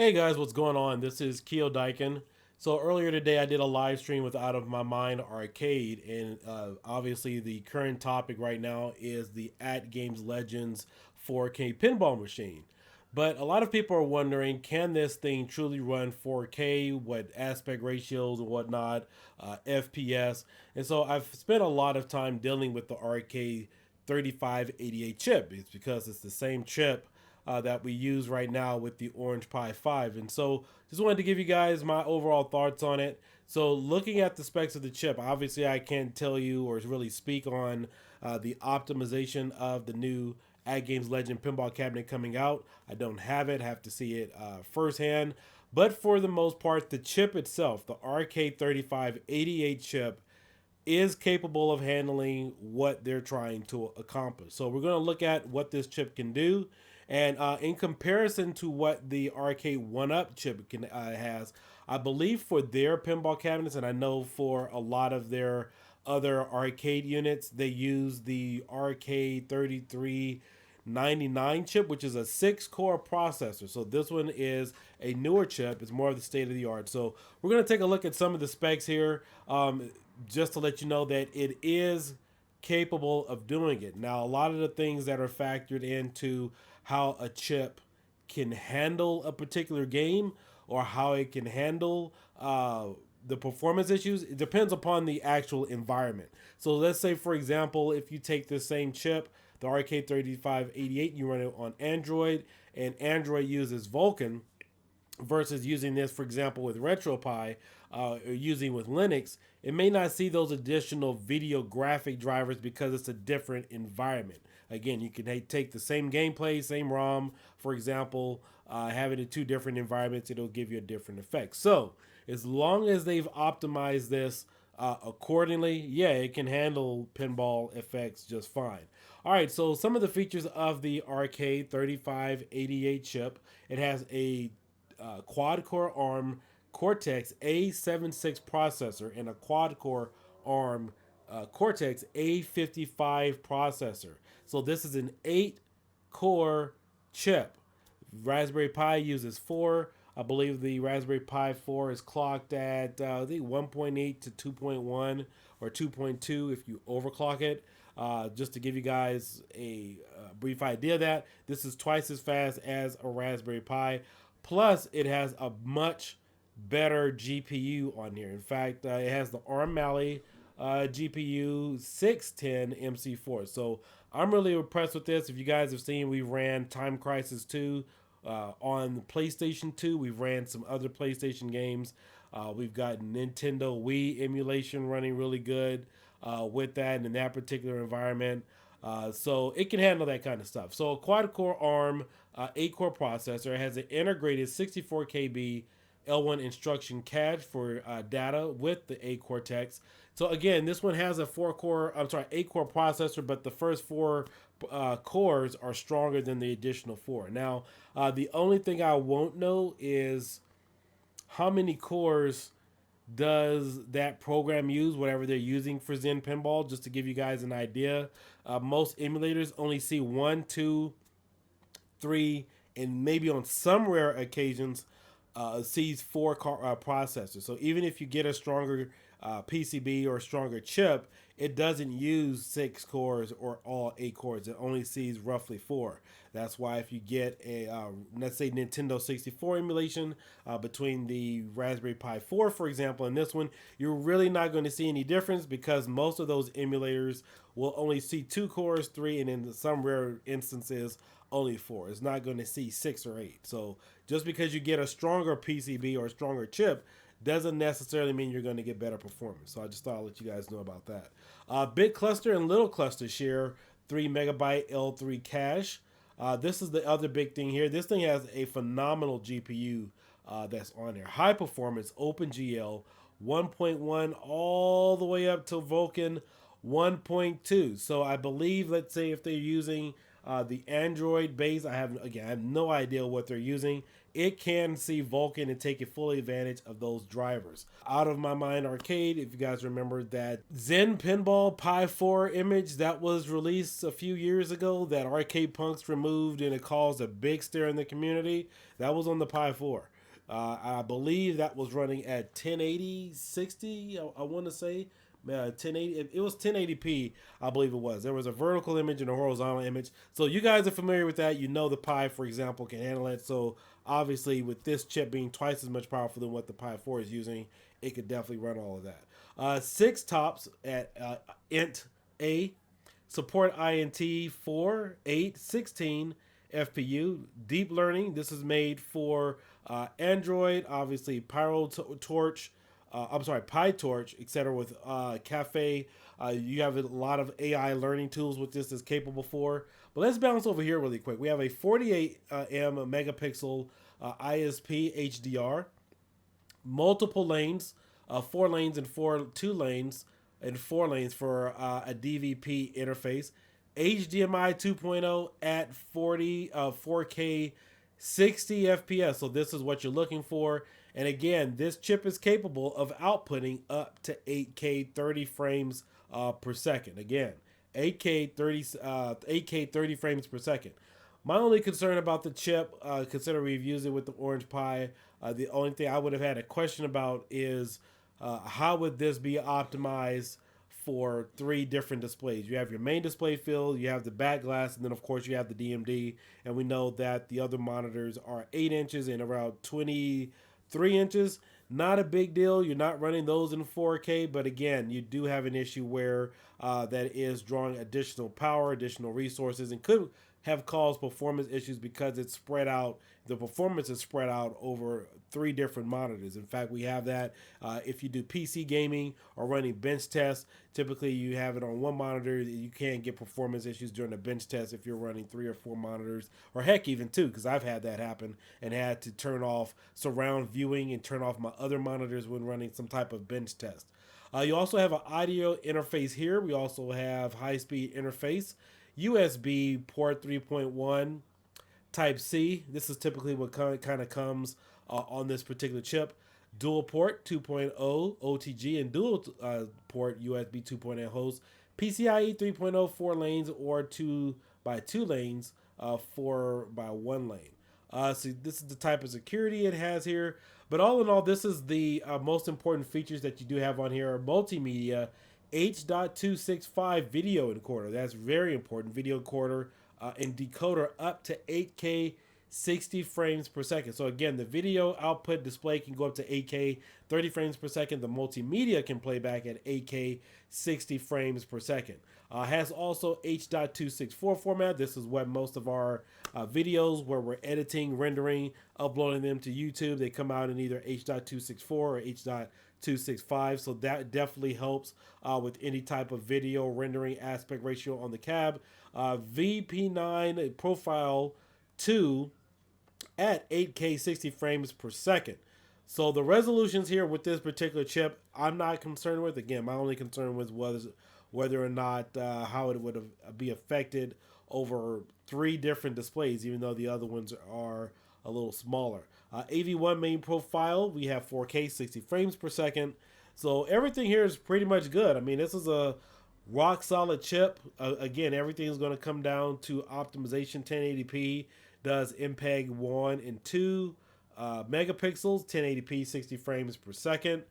Hey guys, what's going on? This is kiodiekin. So earlier today I did a live stream with Out of My Mind Arcade, and obviously the current topic right now is the Atgames Legends 4K pinball machine. But a lot of people are wondering, can this thing truly run 4K? What aspect ratios and whatnot, FPS? And so I've spent a lot of time dealing with the RK 3588 chip. It's because it's the same chip that we use right now with the Orange Pi 5. And so just wanted to give you guys my overall thoughts on it. So looking at the specs of the chip, obviously I can't tell you or really speak on the optimization of the new Atgames Legend pinball cabinet coming out. I don't have it, have to see it firsthand. But for the most part, the chip itself, the RK3588 chip, is capable of handling what they're trying to accomplish. So we're going to look at what this chip can do. And in comparison to what the RK One Up chip has, I believe for their pinball cabinets, and I know for a lot of their other arcade units, they use the RK 3399 chip, which is a 6-core processor. So this one is a newer chip. It's more of the state of the art. So we're going to take a look at some of the specs here, just to let you know that it is capable of doing it. Now, a lot of the things that are factored into how a chip can handle a particular game or how it can handle the performance issues, it depends upon the actual environment. So let's say, for example, if you take the same chip, the RK3588, you run it on Android, and Android uses Vulkan, versus using this, for example, with retropie, or using with Linux, it may not see those additional video graphic drivers because it's a different environment. Again, you can take the same gameplay, same ROM, for example, have it in two different environments, it'll give you a different effect. So as long as they've optimized this accordingly, yeah, it can handle pinball effects just fine. All right, so some of the features of the Arcade 3588 chip: it has a quad core ARM Cortex A76 processor and a quad core ARM Cortex A55 processor. So this is an 8-core chip. Raspberry Pi uses 4. I believe the Raspberry Pi 4 is clocked at I think 1.8 to 2.1 or 2.2 if you overclock it. Just to give you guys a brief idea, that this is twice as fast as a Raspberry Pi. Plus, it has a much better GPU on here. In fact, it has the ARM Mali GPU 610 MC4. So I'm really impressed with this. If you guys have seen, we ran Time Crisis 2 on the PlayStation 2. We've ran some other PlayStation games. We've got Nintendo Wii emulation running really good with that and in that particular environment. So it can handle that kind of stuff. So a quad-core ARM 8-core processor. It has an integrated 64 KB L1 instruction cache for data with the A Cortex. So again, this one has a 8-core processor, but the first 4 cores are stronger than the additional 4. Now, the only thing I won't know is how many cores does that program use, whatever they're using for Zen Pinball, just to give you guys an idea. Most emulators only see 1, 2, 3, and maybe on some rare occasions sees 4 processors. So even if you get a stronger PCB or a stronger chip, it doesn't use 6 cores or all 8 cores. It only sees roughly 4. That's why if you get a, let's say, Nintendo 64 emulation between the Raspberry Pi 4, for example, and this one, you're really not going to see any difference because most of those emulators will only see 2 cores, 3, and in some rare instances, only 4. It's not going to see 6 or 8. So just because you get a stronger PCB or a stronger chip doesn't necessarily mean you're going to get better performance. So I just thought I'd let you guys know about that. Big cluster and little cluster share 3 megabyte L3 cache. This is the other big thing here. This thing has a phenomenal GPU that's on there. High performance OpenGL 1.1 all the way up to Vulkan 1.2. So I believe, let's say if they're using the Android base, I have no idea what they're using. It can see Vulkan and take full advantage of those drivers. Out of My Mind Arcade, if you guys remember that Zen Pinball Pi 4 image that was released a few years ago, that Arcade Punks removed and it caused a big stir in the community, that was on the Pi 4. I believe that was running at 1080 60. I want to say 1080. It was 1080p. I believe it was. There was a vertical image and a horizontal image. So you guys are familiar with that. You know the Pi, for example, can handle it. So obviously, with this chip being twice as much powerful than what the Pi 4 is using, it could definitely run all of that. 6 tops at int A. Support INT 4, 8, 16 FPU. Deep learning. This is made for Android, obviously PyTorch, PyTorch, etc. With Cafe. You have a lot of AI learning tools with this is capable for. But let's bounce over here really quick. We have a 48 M megapixel ISP HDR, multiple lanes, 4 lanes and 4 lanes for a DVP interface. HDMI 2.0 at 4K 60 FPS. So this is what you're looking for. And again, this chip is capable of outputting up to 8K 30 frames per second. Again, 8K 30 frames per second. My only concern about the chip, considering we've used it with the Orange Pi, the only thing I would have had a question about is how would this be optimized for 3 different displays? You have your main display field, you have the back glass, and then of course you have the DMD. And we know that the other monitors are 8 inches and around 23 inches. Not a big deal. You're not running those in 4K, but again, you do have an issue where that is drawing additional power, additional resources, and could have caused performance issues because it's spread out. The performance is spread out over 3 different monitors. In fact, we have that if you do PC gaming or running bench tests. Typically, you have it on one monitor. You can't get performance issues during a bench test if you're running 3 or 4 monitors, or heck, even 2, because I've had that happen and had to turn off surround viewing and turn off my other monitors when running some type of bench test. You also have an audio interface here. We also have high-speed interface. USB port 3.1, Type C. This is typically what kind of comes on this particular chip. Dual port 2.0 OTG and dual port USB 2.0 host. PCIe 3.0 4 lanes or 2x2 lanes, 4x1 lane. So this is the type of security it has here. But all in all, this is the most important features that you do have on here. Multimedia H.265 video encoder. That's very important. Video encoder and decoder up to 8K 60 frames per second. So again, the video output display can go up to 8K 30 frames per second. The multimedia can play back at 8K 60 frames per second. Has also H.264 format. This is what most of our videos where we're editing, rendering, uploading them to YouTube, they come out in either H.264 or H.265. So that definitely helps with any type of video rendering aspect ratio on the cab. VP9 profile 2 at 8K 60 frames per second. So the resolutions here with this particular chip, I'm not concerned with. Again, my only concern was whether or not how it would be affected over 3 different displays, even though the other ones are a little smaller. AV1 main profile, we have 4K 60 frames per second. So everything here is pretty much good. I mean, this is a rock solid chip. Again, everything is going to come down to optimization. 1080p does MPEG 1 and 2 megapixels, 1080p 60 frames per second,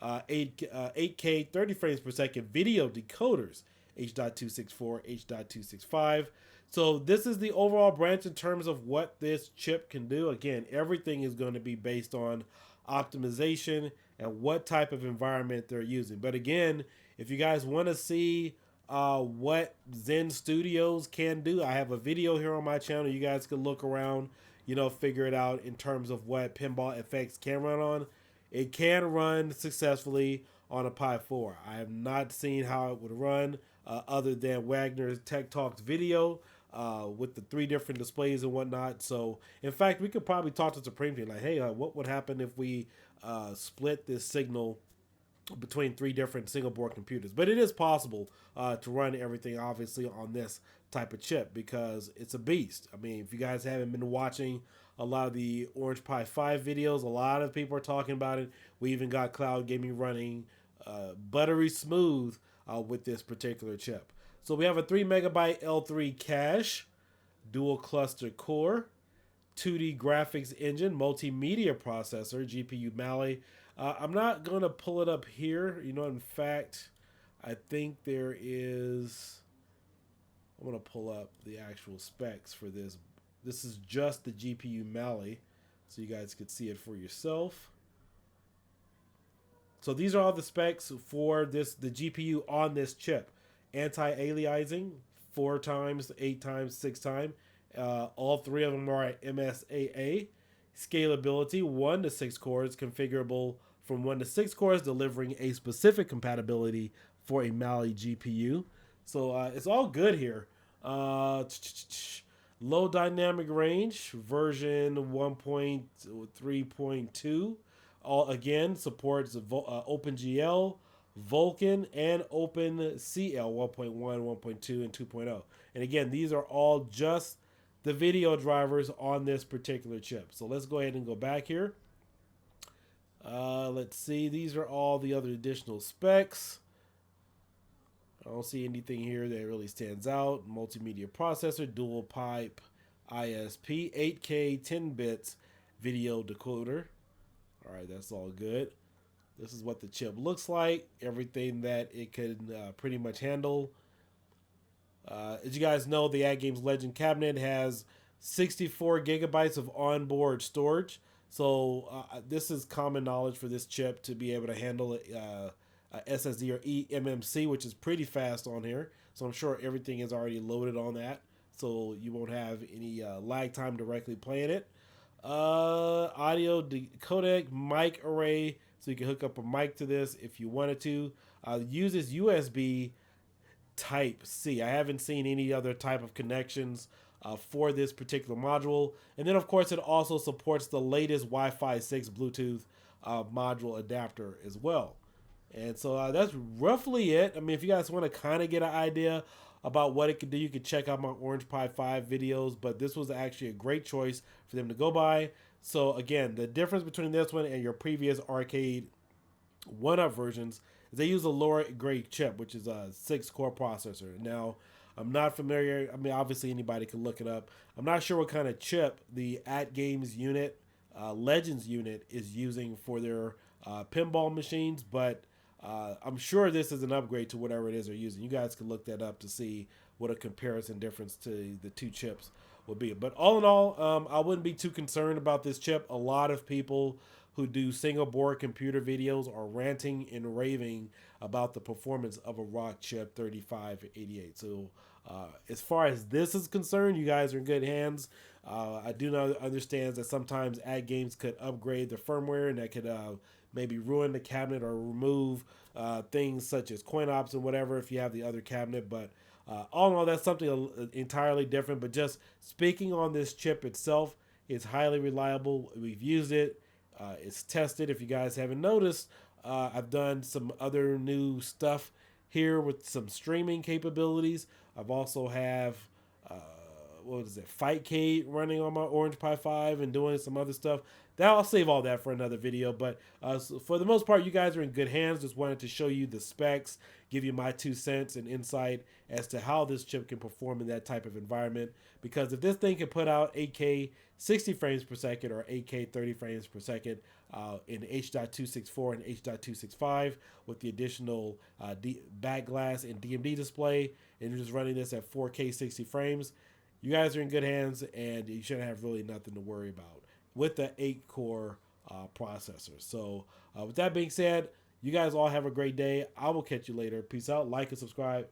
8K 30 frames per second video decoders, H.264, H.265. So this is the overall branch in terms of what this chip can do. Again, everything is going to be based on optimization and what type of environment they're using. But again, if you guys want to see what Zen Studios can do, I have a video here on my channel. You guys can look around, figure it out in terms of what Pinball FX can run on. It can run successfully on a Pi 4. I have not seen how it would run other than Wagner's Tech Talks video with the 3 different displays and whatnot. So, in fact, we could probably talk to Supreme Team like, hey, what would happen if we split this signal between 3 different single board computers? But it is possible to run everything obviously on this type of chip because it's a beast. I mean, if you guys haven't been watching a lot of the Orange Pi 5 videos, a lot of people are talking about it. We even got cloud gaming running buttery smooth with this particular chip. So we have a 3 megabyte L3 cache, dual cluster core, 2D graphics engine, multimedia processor, GPU Mali. I'm not going to pull it up here. You know, in fact, I think there is. I'm going to pull up the actual specs for this. This is just the GPU Mali, so you guys could see it for yourself. So these are all the specs for the GPU on this chip. Anti-aliasing, 4 times, 8 times, 6 times. All 3 of them are at MSAA. Scalability, 1 to 6 cores, configurable from 1 to 6 cores, delivering a specific compatibility for a Mali GPU. So it's all good here. Low dynamic range, version 1.3.2. All again supports OpenGL, Vulkan, and OpenCL 1.1, 1.2, and 2.0. And again, these are all just the video drivers on this particular chip. So let's go ahead and go back here. Let's see. These are all the other additional specs. I don't see anything here that really stands out. Multimedia processor, dual pipe ISP, 8K 10 bits video decoder. All right, that's all good. This is what the chip looks like. Everything that it can pretty much handle. As you guys know, the Atgames Legend cabinet has 64 gigabytes of onboard storage. So this is common knowledge for this chip to be able to handle SSD or eMMC, which is pretty fast on here. So I'm sure everything is already loaded on that, so you won't have any lag time directly playing it. Audio codec, mic array, so you can hook up a mic to this if you wanted to. Uses USB Type C. I haven't seen any other type of connections for this particular module. And then, of course, it also supports the latest Wi-Fi 6 Bluetooth module adapter as well. And so that's roughly it. I mean, if you guys want to kind of get an idea about what it can do, you can check out my Orange Pi 5 videos. But this was actually a great choice for them to go by. So again, the difference between this one and your previous arcade 1-up versions is they use a lower grade chip, which is a 6-core processor. Now, I'm not familiar. I mean, obviously anybody can look it up. I'm not sure what kind of chip the Atgames unit, Legends unit, is using for their pinball machines, but I'm sure this is an upgrade to whatever it is they're using. You guys can look that up to see what a comparison difference to the 2 chips will be. But all in all, I wouldn't be too concerned about this chip. A lot of people who do single board computer videos are ranting and raving about the performance of a Rockchip 3588. So as far as this is concerned, you guys are in good hands. I do know understands that sometimes Atgames could upgrade the firmware, and that could maybe ruin the cabinet or remove things such as coin ops and whatever if you have the other cabinet. But all in all, that's something entirely different. But just speaking on this chip itself, it's highly reliable. We've used it. It's tested. If you guys haven't noticed, I've done some other new stuff here with some streaming capabilities. I've also have what is it, Fightcade running on my Orange Pi 5 and doing some other stuff. I'll save all that for another video. But so for the most part, you guys are in good hands. Just wanted to show you the specs, give you my 2 cents and insight as to how this chip can perform in that type of environment. Because if this thing can put out 8K 60 frames per second or 8K 30 frames per second in H.264 and H.265 with the additional back glass and DMD display, and you're just running this at 4K 60 frames, you guys are in good hands, and you shouldn't have really nothing to worry about with the 8-core processor. So with that being said, you guys all have a great day. I will catch you later. Peace out. Like and subscribe.